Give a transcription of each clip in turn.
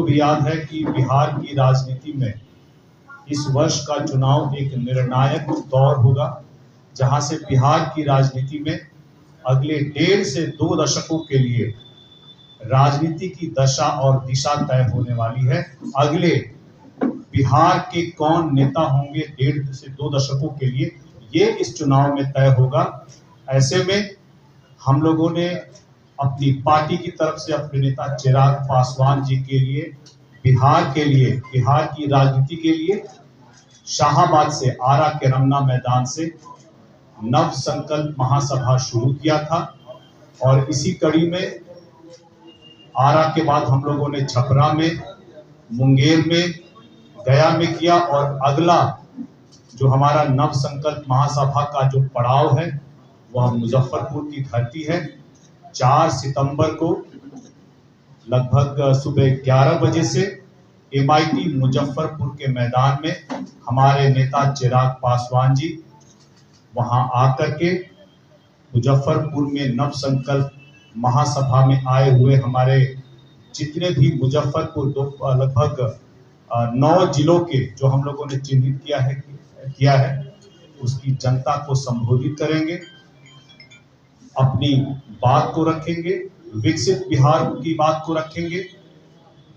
सबको भी याद है कि बिहार की राजनीति में इस वर्ष का चुनाव एक निर्णायक दौर होगा, जहां से बिहार की राजनीति में अगले 1.5 से 2 दशकों के लिए राजनीति की दशा और दिशा तय होने वाली है। अगले बिहार के कौन नेता होंगे 1.5 से 2 दशकों के लिए, ये इस चुनाव में तय होगा। ऐसे में हम लोगों ने अपनी पार्टी की तरफ से अपने नेता चिराग पासवान जी के लिए, बिहार के लिए, बिहार की राजनीति के लिए शाहाबाद से, आरा के रमना मैदान से नव संकल्प महासभा शुरू किया था। और इसी कड़ी में आरा के बाद हम लोगों ने छपरा में, मुंगेर में, गया में किया, और अगला जो हमारा नव संकल्प महासभा का जो पड़ाव है वह मुजफ्फरपुर की धरती है। 4 सितंबर को लगभग सुबह 11 बजे से MIT मुजफ्फरपुर के मैदान में हमारे नेता चिराग पासवान जी वहां आकर के मुजफ्फरपुर में नव संकल्प महासभा में आए हुए हमारे जितने भी मुजफ्फरपुर लगभग 9 जिलों के जो हम लोगों ने चिन्हित किया है उसकी जनता को संबोधित करेंगे, अपनी बात को रखेंगे, विकसित बिहार की बात को रखेंगे,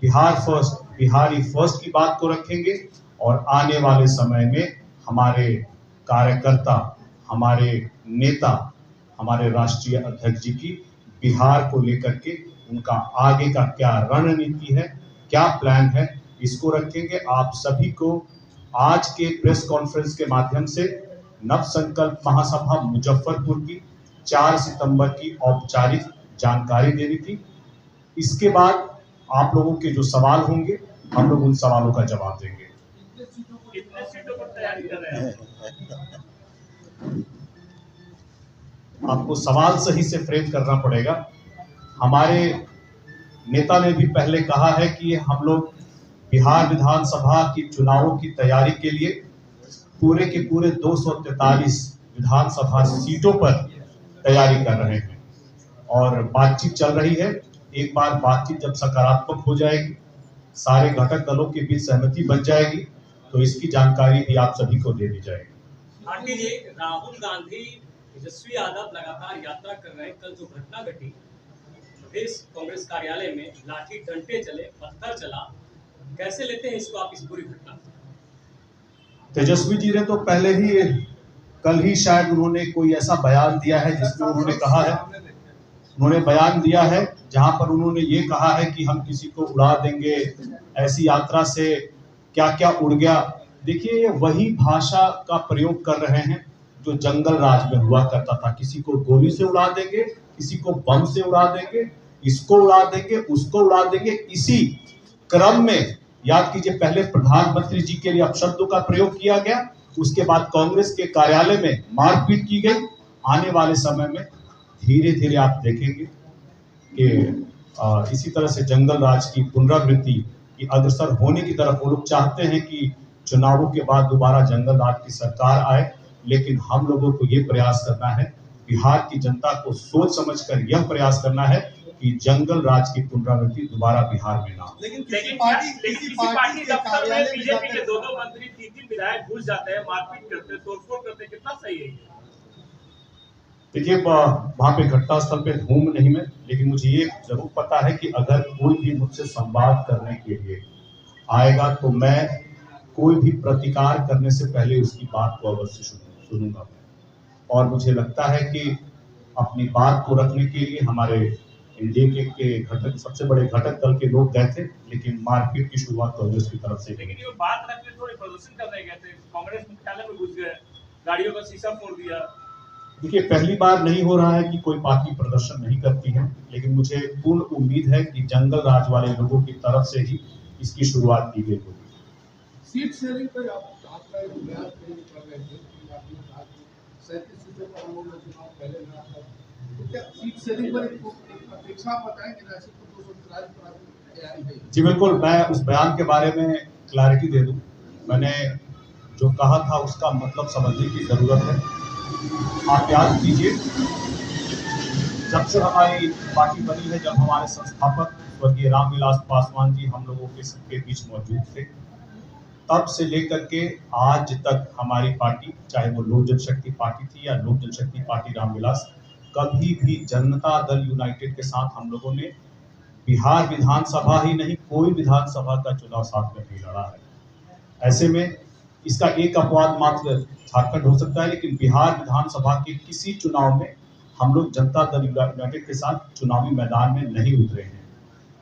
बिहार फर्स्ट, बिहारी फर्स्ट की बात को रखेंगे, और आने वाले समय में हमारे कार्यकर्ता, हमारे नेता, हमारे राष्ट्रीय अध्यक्ष जी की बिहार को लेकर के उनका आगे का क्या रणनीति है, क्या प्लान है, इसको रखेंगे। आप सभी को आज के प्रेस कॉन्फ्रेंस के माध्यम से नव संकल्प महासभा मुजफ्फरपुर की 4 सितंबर की औपचारिक जानकारी देनी थी। इसके बाद आप लोगों के जो सवाल होंगे हम लोग उन सवालों का जवाब देंगे। कितने सीटों पर तैयारी कर रहे हैं? आपको सवाल सही से फ्रेम करना पड़ेगा। हमारे नेता ने भी पहले कहा है कि हम लोग बिहार विधानसभा की चुनावों की तैयारी के लिए पूरे के पूरे 243 विधानसभा सीटों पर तैयारी कर रहे हैं और बातचीत चल रही है। एक बार बातचीत जब सकारात्मक हो जाएगी, सारे घटक दलों के बीच सहमति बन जाएगी, तो इसकी जानकारी भी आप सभी को दे दी जाएगी। आंटी जी, राहुल गांधी, तेजस्वी यादव लगातार यात्रा कर रहे हैं। कल जो घटना घटी प्रदेश कांग्रेस कार्यालय में, लाठी डंडे चले, पत्थर चला, कैसे लेते हैं इसको आप, इस पूरी घटना? तेजस्वी जी ने तो पहले ही, कल ही शायद उन्होंने कोई ऐसा बयान दिया है जिसमें उन्होंने कहा है, उन्होंने बयान दिया है जहां पर उन्होंने ये कहा है कि हम किसी को उड़ा देंगे, ऐसी यात्रा से क्या क्या उड़ गया। देखिए, ये वही भाषा का प्रयोग कर रहे हैं जो जंगल राज में हुआ करता था। किसी को गोली से उड़ा देंगे, किसी को बम से उड़ा देंगे, इसको उड़ा देंगे, उसको उड़ा देंगे। इसी क्रम में याद कीजिए, पहले प्रधानमंत्री जी के लिए अपशब्दों का प्रयोग किया गया, उसके बाद कांग्रेस के कार्यालय में मारपीट की गई। आने वाले समय में धीरे धीरे आप देखेंगे कि इसी तरह से जंगल राज की पुनरावृत्ति की अग्रसर होने की तरफ वो लोग चाहते हैं कि चुनावों के बाद दोबारा जंगल राज की सरकार आए। लेकिन हम लोगों को ये प्रयास करना है, बिहार की जनता को सोच समझकर यह प्रयास करना है कि जंगल राज की पुनरावृत्ति दोबारा बिहार में ना हो। लेकिन किसी पार्टी दफ्तर में बीजेपी के 2 मंत्री, 3 विधायक घुस जाते हैं, मारपीट करते हैं, तोड़फोड़ करते हैं, कितना सही है? देखिए, वहां पे घटना स्थल पे हूं नहीं मैं, लेकिन मुझे ये जरूर पता है कि अगर कोई भी मुझसे संवाद करने के लिए आएगा तो मैं कोई भी प्रतिकार करने से पहले उसकी बात को अवश्य सुनूंगा। और मुझे लगता है कि अपनी बात को रखने के लिए हमारे एनडीए के घटक, सबसे बड़े घटक दल के लोग गए थे, लेकिन मारपीट की शुरुआत कांग्रेस की तरफ से। लेकिन ये बात रखने थोड़े प्रदर्शन करने गए थे, कांग्रेस मुख्यालय में घुस गए, गाड़ियों का शीशा फोड़ दिया। देखिए, पहली बार नहीं हो रहा है कि कोई पार्टी प्रदर्शन नहीं करती है, लेकिन मुझे पूर्ण उम्मीद है कि जंगल राज वाले लोगों की तरफ से ही इसकी शुरुआत की गई होगी। सीट शेयरिंग पर आपका बयान कर रहे थे, सीटों पर हम लोग चुनाव पहले लड़ा था, तो क्या सीट शेयरिंग पर अपेक्षा बताएंगे ना? 243 पर तैयारी है? जी बिल्कुल, मैं उस बयान के बारे में क्लैरिटी दे दूं। मैंने जो कहा था उसका मतलब समझने की जरूरत है। आप याद कीजिए, जब से हमारी पार्टी बनी है, जब हमारे संस्थापक स्वर्गीय रामविलास पासवान जी हम लोगों के सबके बीच मौजूद थे, तब से लेकर के आज तक हमारी पार्टी, चाहे वो लोक जनशक्ति पार्टी थी या लोक जनशक्ति पार्टी रामविलास, कभी भी जनता दल यूनाइटेड के साथ हम लोगों ने बिहार विधानसभा ही नहीं, कोई विधानसभा का चुनाव साथ में नहीं लड़ा है। ऐसे में इसका एक अपवाद मात्र झारखंड हो सकता है, लेकिन बिहार विधानसभा के किसी चुनाव में हम लोग जनता दल यूनाइटेड के साथ चुनावी मैदान में नहीं उतरे हैं।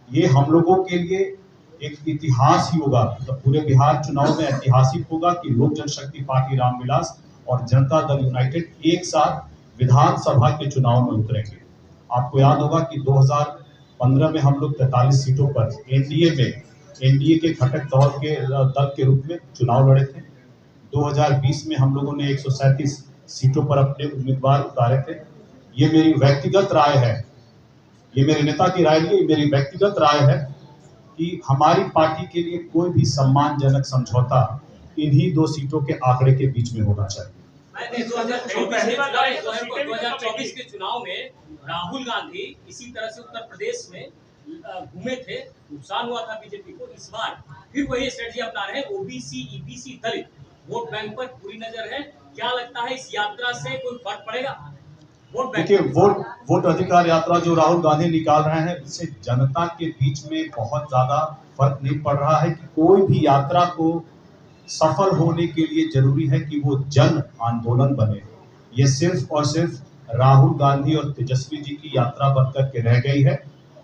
ये हम लोगों के लिए एक इतिहास ही होगा, मतलब पूरे बिहार चुनाव में ऐतिहासिक होगा कि लोक जनशक्ति पार्टी रामविलास और जनता दल यूनाइटेड एक साथ विधानसभा के चुनाव में उतरेंगे। आपको याद होगा कि 2015 में हम लोग 43 सीटों पर एनडीए के घटक दल के रूप में चुनाव लड़े थे। 2020 में हम लोगों ने 137 सीटों पर अपने उम्मीदवार उतारे थे। ये मेरी व्यक्तिगत राय है, ये मेरे नेता की राय नहीं, ये मेरी व्यक्तिगत राय है कि हमारी पार्टी के लिए कोई भी सम्मानजनक समझौता इन्हीं 2 सीटों के आंकड़े के बीच में होना चाहिए। 2024 के चुनाव में राहुल गांधी इसी तरह से उत्तर प्रदेश में घूमे थे, नुकसान हुआ था बीजेपी को। इस बार फिर वही स्ट्रेटजी अपना रहे हैं, ओबीसी, ईबीसी, दलित वोट बैंक पर पूरी नजर है। क्या लगता है इस यात्रा से कोई फर्क पड़ेगा? देखिए, वोट अधिकार यात्रा जो राहुल गांधी निकाल रहे हैं, इससे जनता के बीच में बहुत ज्यादा फर्क नहीं पड़ रहा है कि कोई भी यात्रा को सफल होने के लिए जरूरी है कि वो जन आंदोलन बने। ये सिर्फ और सिर्फ राहुल गांधी और तेजस्वी जी की यात्रा बनकर के रह गई है,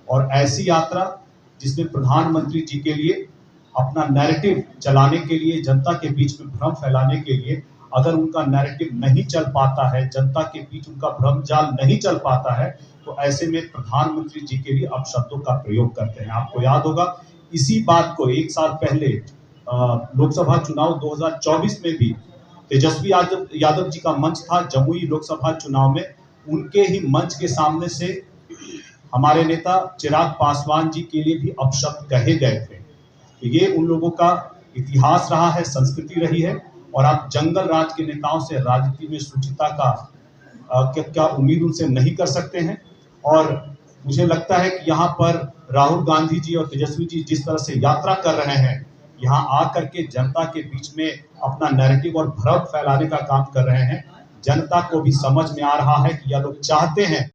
और ऐसी यात्रा जिसमें प्रधानमंत्री जी के लिए अपना नैरेटिव चलाने के लिए, जनता के बीच में भ्रम फैलाने के लिए, अगर उनका नैरेटिव नहीं चल पाता है, जनता के बीच उनका भ्रम जाल नहीं चल पाता है, तो ऐसे में प्रधानमंत्री जी के लिए अपशब्दों का प्रयोग करते हैं। आपको याद होगा इसी बात को 1 साल पहले लोकसभा चुनाव 2024 में भी तेजस्वी यादव जी का मंच था जमुई लोकसभा चुनाव में, उनके ही मंच के सामने से हमारे नेता चिराग पासवान जी के लिए भी अपशब्द कहे गए थे। तो ये उन लोगों का इतिहास रहा है, संस्कृति रही है, और आप जंगल राज के नेताओं से राजनीति में शुचिता का क्या उम्मीद उनसे नहीं कर सकते हैं। और मुझे लगता है कि यहाँ पर राहुल गांधी जी और तेजस्वी जी जिस तरह से यात्रा कर रहे हैं, यहाँ आकर के जनता के बीच में अपना नैरेटिव और भ्रम फैलाने का काम कर रहे हैं, जनता को भी समझ में आ रहा है कि यह लोग चाहते हैं